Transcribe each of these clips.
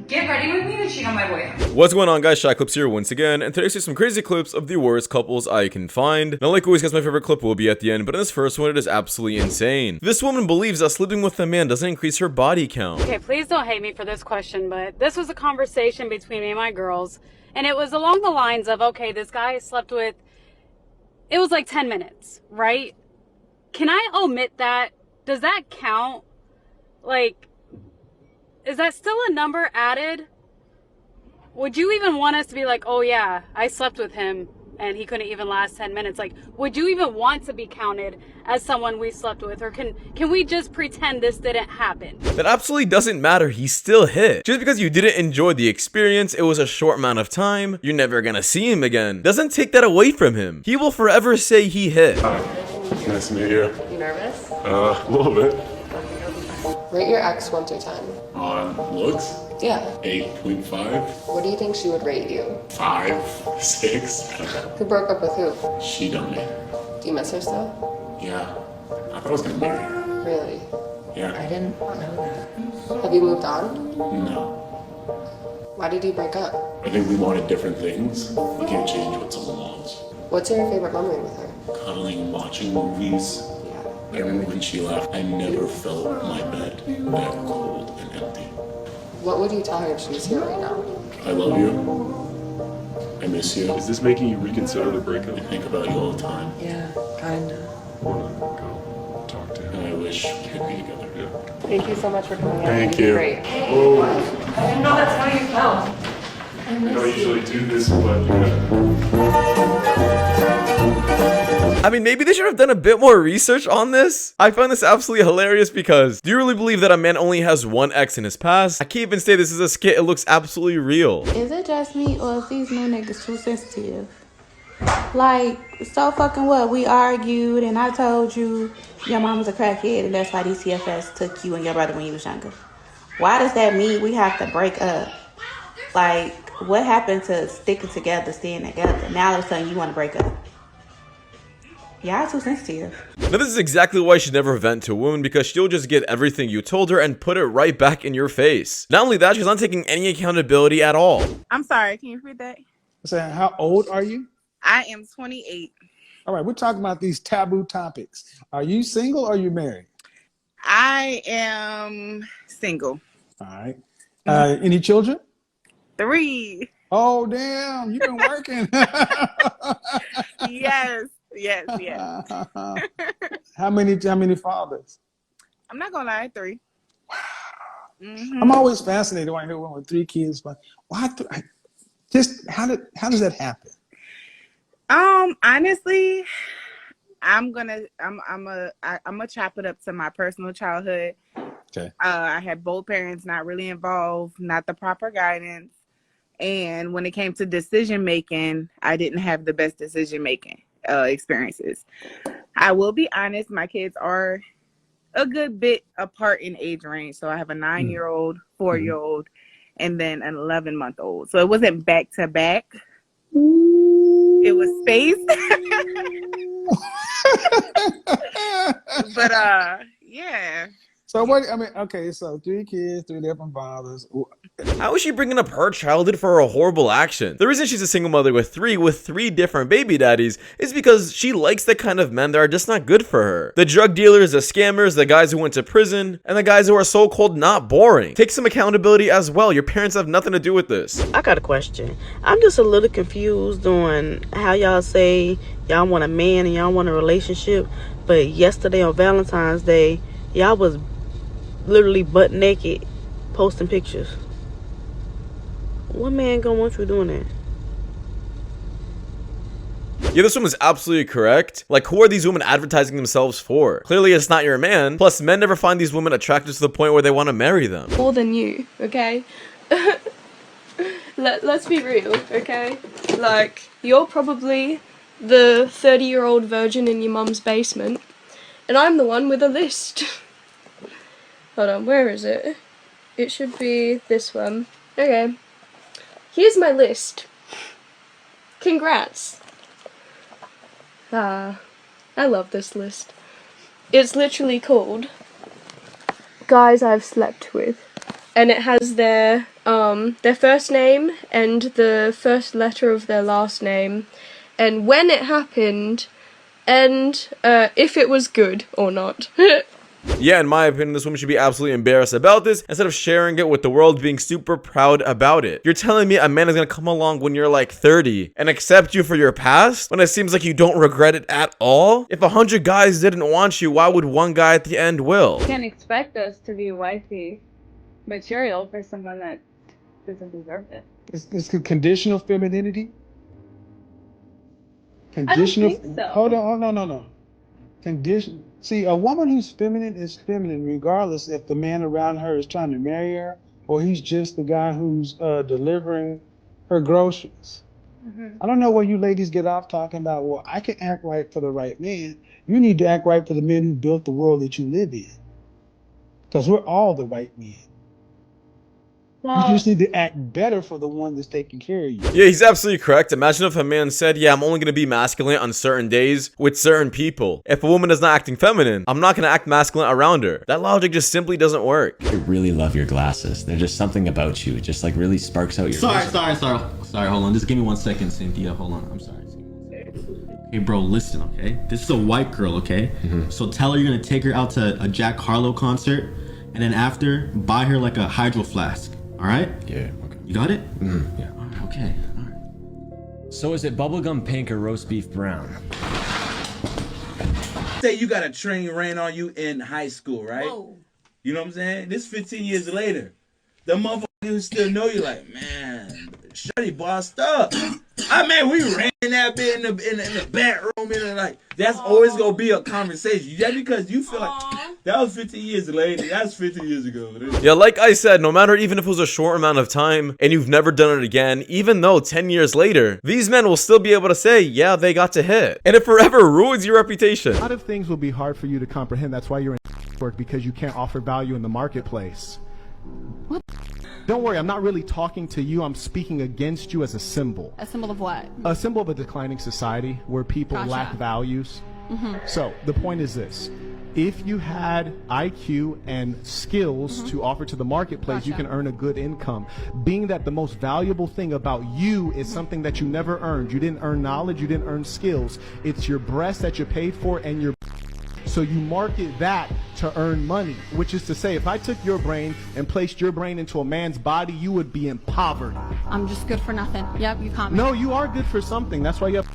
Get ready with me to cheat on my boyfriend. What's going on, guys? Shak-Clips here once again, and today I see some crazy clips of the worst couples I can find. Now, like always, guys, my favorite clip will be at the end, but in this first one, it is absolutely insane. This woman believes that sleeping with a man doesn't increase her body count. Okay, please don't hate me for this question, but this was a conversation between me and my girls, and it was along the lines of, okay, this guy I slept with, it was like 10 minutes, right? Can I omit that? Does that count? Like, is that still a number added? Would you even want us to be like, oh yeah, I slept with him and he couldn't even last 10 minutes? Like, would you even want to be counted as someone we slept with? Or can we just pretend this didn't happen? That absolutely doesn't matter. He still hit. Just because you didn't enjoy the experience, it was a short amount of time, you're never gonna see him again. Doesn't take that away from him. He will forever say he hit. Hi. Nice to meet you. You nervous? A little bit. Rate your ex 1 through 10. On looks? Yeah. 8.5. What do you think she would rate you? 5, 6. Who broke up with who? She done me. Do you miss her still? Yeah. I thought I was gonna marry her. Really? Yeah. I didn't know that. Have you moved on? No. Why did you break up? I think we wanted different things. You can't change what someone wants. What's your favorite memory with her? Cuddling, watching movies. Yeah. I remember when she left, I never felt my bed that cold and empty. What would you tell her if she was here right now? I love you. I miss you. Is this making you reconsider the breakup? I think about you all the time. Yeah, kinda. I wanna go talk to And him. I wish we could be together. Yeah. Thank you so much for coming out. Thank did you. Great. Oh. I didn't know that's how you felt. I don't usually do this, but I mean, maybe they should have done a bit more research on this. I find this absolutely hilarious because do you really believe that a man only has one ex in his past? I can't even say this is a skit. It looks absolutely real. Is it just me or is these new niggas too sensitive? Like, so fucking what? We argued and I told you your mom was a crackhead and that's why DCFS took you and your brother when you was younger. Why does that mean we have to break up? Like, what happened to sticking together, staying together? Now all of a sudden you want to break up. Y'all too sensitive. Now, this is exactly why you should never vent to a woman, because she'll just get everything you told her and put it right back in your face. Not only that, she's not taking any accountability at all. I'm sorry, can you repeat that? So how old are you? I am 28. All right, we're talking about these taboo topics. Are you single or are you married? I am single. All right. Any children? 3. Oh, damn, you've been working. Yes. How many fathers? I'm not gonna lie, 3. Mm-hmm. I'm always fascinated when I hear one with 3 kids, but why? Just how does that happen? Honestly, I'm gonna chop it up to my personal childhood. Okay. I had both parents not really involved, not the proper guidance, and when it came to decision making, I didn't have the best decision making experiences. I will be honest, my kids are a good bit apart in age range. So I have a 9-year-old, 4-year-old, and then an 11-month-old. So it wasn't back to back. It was spaced. But yeah. So what? I mean, okay. So 3 kids, 3 different fathers. How is she bringing up her childhood for a horrible action? The reason she's a single mother with 3 different baby daddies is because she likes the kind of men that are just not good for her. The drug dealers, the scammers, the guys who went to prison, and the guys who are so-called not boring. Take some accountability as well. Your parents have nothing to do with this. I got a question. I'm just a little confused on how y'all say y'all want a man and y'all want a relationship, but yesterday on Valentine's Day, y'all was literally butt naked posting pictures. What man gonna want you doing that? Yeah, this woman is absolutely correct. Like, who are these women advertising themselves for? Clearly, it's not your man. Plus, men never find these women attractive to the point where they want to marry them. More than you, okay? Let's be real, okay? Like, you're probably the 30-year-old virgin in your mum's basement, and I'm the one with a list. Hold on, where is it? It should be this one. Okay. Here's my list. Congrats. I love this list. It's literally called Guys I've Slept With. And it has their their first name and the first letter of their last name, and when it happened, and if it was good or not. Yeah, in my opinion, this woman should be absolutely embarrassed about this instead of sharing it with the world, being super proud about it. You're telling me a man is gonna come along when you're like 30 and accept you for your past when it seems like you don't regret it at all? If 100 guys didn't want you, why would one guy at the end will? You can't expect us to be wifey material for someone that doesn't deserve it. It's conditional femininity. Conditional. I don't think so. Hold on. Oh, no. Condition. See, a woman who's feminine is feminine, regardless if the man around her is trying to marry her or he's just the guy who's delivering her groceries. I don't know where you ladies get off talking about, well, I can act right for the right man. You need to act right for the men who built the world that you live in. Because we're all the right men. You just need to act better for the one that's taking care of you. Yeah, he's absolutely correct. Imagine if a man said, yeah, I'm only going to be masculine on certain days with certain people. If a woman is not acting feminine, I'm not going to act masculine around her. That logic just simply doesn't work. I really love your glasses. There's just something about you. It just like really sparks out your... Sorry, hold on. Just give me 1 second, Cynthia. Hold on. I'm sorry. Hey, bro, listen, okay? This is a white girl, okay? So tell her you're going to take her out to a Jack Harlow concert, and then after, buy her like a hydro flask. All right? Yeah, okay. You got it? Yeah. All right, okay. All right. So is it bubblegum pink or roast beef brown? Say you got a train ran on you in high school, right? Whoa. You know what I'm saying? This 15 years later. The motherfuckers still know you like, man, Shorty bossed up. I mean, we ran that bit in the bedroom and like, that's always gonna be a conversation. Just because you feel like that was 15 years later, that's 50 years ago. Yeah, like I said, no matter even if it was a short amount of time and you've never done it again, even though 10 years later, these men will still be able to say, yeah, they got to hit. And it forever ruins your reputation. A lot of things will be hard for you to comprehend. That's why you're in work, because you can't offer value in the marketplace. What? Don't worry, I'm not really talking to you. I'm speaking against you as a symbol. A symbol of what? A symbol of a declining society where people lack values. So the point is this. If you had IQ and skills to offer to the marketplace, you can earn a good income. Being that the most valuable thing about you is something that you never earned. You didn't earn knowledge, you didn't earn skills. It's your breast that you paid for and your... So you market that to earn money, which is to say, if I took your brain and placed your brain into a man's body, you would be in poverty. I'm just good for nothing. Yep, you caught me. No, you are good for something. That's why you have...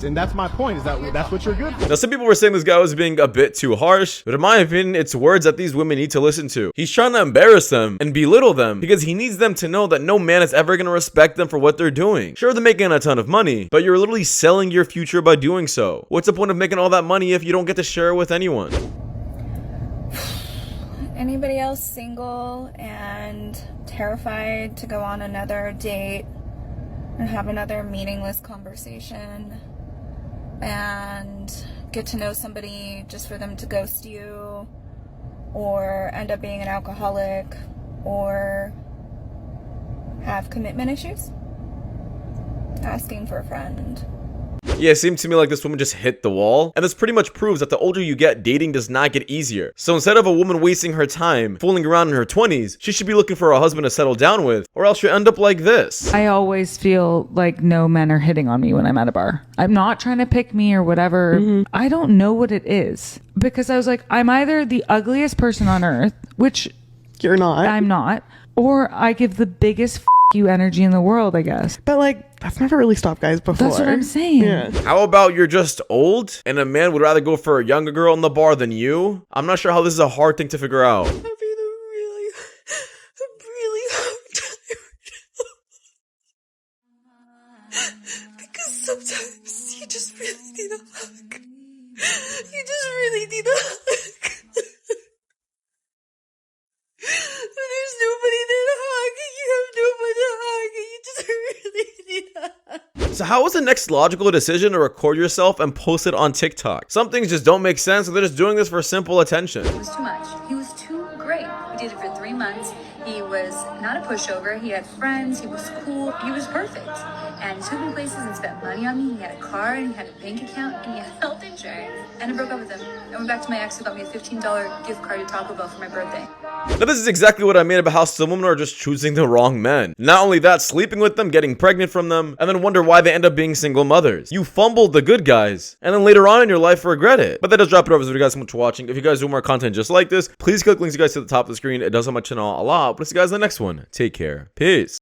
And that's my point, is that that's what you're good for. Now, some people were saying this guy was being a bit too harsh, but in my opinion, it's words that these women need to listen to. He's trying to embarrass them and belittle them because he needs them to know that no man is ever going to respect them for what they're doing. Sure, they're making a ton of money, but you're literally selling your future by doing so. What's the point of making all that money if you don't get to share it with anyone? Anybody else single and terrified to go on another date and have another meaningless conversation and get to know somebody just for them to ghost you or end up being an alcoholic or have commitment issues? Asking for a friend. Yeah, it seemed to me like this woman just hit the wall, and this pretty much proves that the older you get, dating does not get easier. So instead of a woman wasting her time fooling around in her 20s, she should be looking for a husband to settle down with, or else she'll end up like this. I always feel like no men are hitting on me when I'm at a bar. I'm not trying to pick me or whatever. I don't know what it is, because I was like, I'm either the ugliest person on earth, which you're not. I'm not, or I give the biggest you energy in the world, I guess. But like, that's never really stopped guys before. That's what I'm saying. Yeah. How about you're just old and a man would rather go for a younger girl in the bar than you? I'm not sure how this is a hard thing to figure out. I'm really because sometimes you just really need a hug. You just really need a hug. But there's nobody there to hug, and you have nobody to hug, and you just really need a hug. So how is the next logical decision to record yourself and post it on TikTok? Some things just don't make sense, and they're just doing this for simple attention. It was too much. He was too great. We did it for 3 months. He was not a pushover. He had friends. He was cool. He was perfect. And he took me places and spent money on me. He had a car, and he had a bank account, and he had health insurance. And I broke up with him. I went back to my ex who got me a $15 gift card to Taco Bell for my birthday. Now this is exactly what I mean about how some women are just choosing the wrong men. Not only that, sleeping with them, getting pregnant from them, and then wonder why they end up being single mothers. You fumbled the good guys, and then later on in your life regret it. But that does drop it over. So thank you guys so much for watching. If you guys do more content just like this, please click links you guys see at the top of the screen. It does help my channel a lot. But I'll see you guys in the next one. Take care. Peace.